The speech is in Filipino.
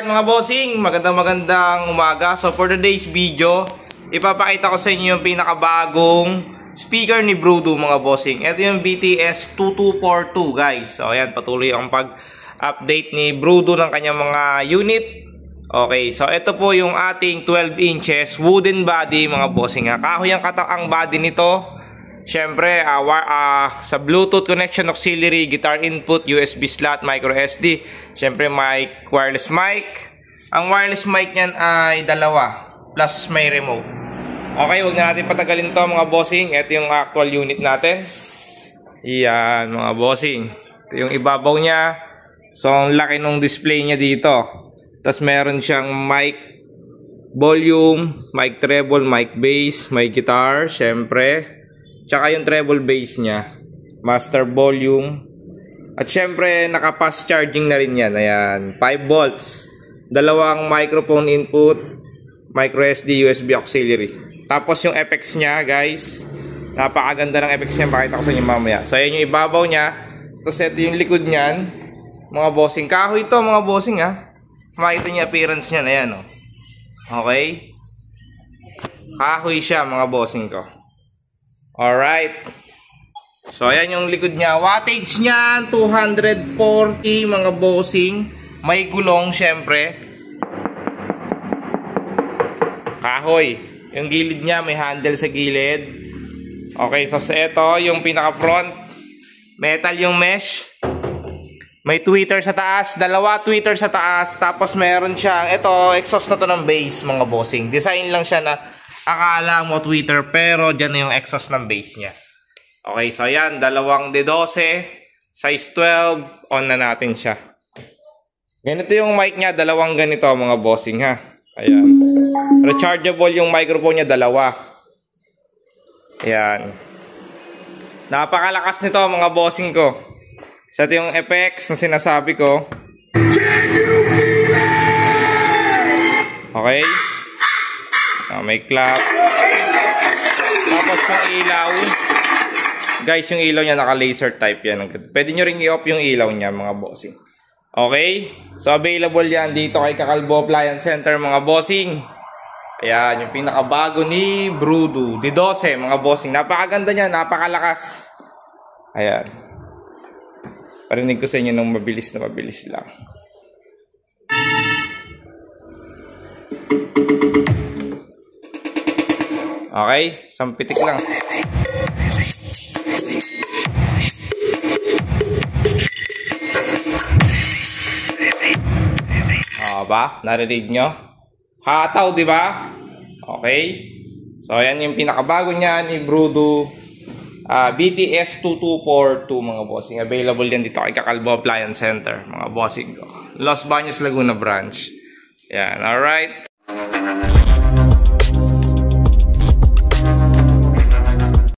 mga bossing, magandang umaga. So for today's video, ipapakita ko sa inyo yung pinakabagong speaker ni Brudo mga bossing. Ito yung BTS 2242 guys. So ayan, patuloy ang pag-update ni Brudo ng kanyang mga unit. Okay, so ito po yung ating 12 inches wooden body mga bossing. Kahoy ang body nito. Siyempre, sa Bluetooth connection, auxiliary, guitar input, USB slot, micro SD. Siyempre, wireless mic. Ang wireless mic niyan ay dalawa, plus may remote. Okay, huwag na natin patagalin to mga bossing. Ito yung actual unit natin. Iyan mga bossing. Ito yung ibabaw niya. So, ang laki ng display niya dito. Tapos meron siyang mic volume, mic treble, mic bass, may guitar, siyempre. Tsaka yung treble bass niya, master volume. At syempre, naka-fast charging na rin yan. Ayan, 5 volts. Dalawang microphone input, micro SD, USB auxiliary. Tapos yung effects niya, guys. Napakaganda ng effects niya. Pakita ko sa inyo mamaya. So, ayan yung ibabaw niya. Tapos ito yung likod niyan. Mga bossing. Kahoy ito, mga bossing ha. Makita niyo appearance niya. Ayan o. Okay. Kahoy siya, mga bossing ko. Alright. So, ayan yung likod niya. Wattage niya, 240 mga bossing. May gulong, syempre. Kahoy. Yung gilid niya, may handle sa gilid. Okay, so ito, yung pinaka-front. Metal yung mesh. May tweeter sa taas. Dalawa tweeter sa taas. Tapos meron siyang, ito, exhaust na to ng bass, mga bossing. Design lang siya na akala mo tweeter, pero dyan na yung exhaust ng bass niya. Okay, so ayan, dalawang D12, size 12, on na natin siya. Ganito yung mic niya, dalawang ganito mga bossing ha. Ayan. Rechargeable yung microphone niya, dalawa. Ayan. Napakalakas nito mga bossing ko. So ito yung effects na sinasabi ko. Okay. May clap. Tapos yung ilaw. Guys, yung ilaw niya naka-laser type yan. Pwede nyo ring i-off yung ilaw niya mga bossing. Okay? So available yan dito kay Kakalbo Appliance Center mga bossing. Ayan, yung pinakabago ni Brudo. D12 mga bossing. Napakaganda niya, napakalakas. Ayan. Parinig ko sa inyo nung mabilis na mabilis lang. Okay, sampitik lang. Ba? Narinig nyo? Hataw, di ba? Okay. So, ayan yung pinakabago niya ni Brudo. BTS 2242 mga bossing. Available yan dito kay Kakalbo Appliance Center, mga bossing ko. Los Baños, Laguna branch. Yan, alright.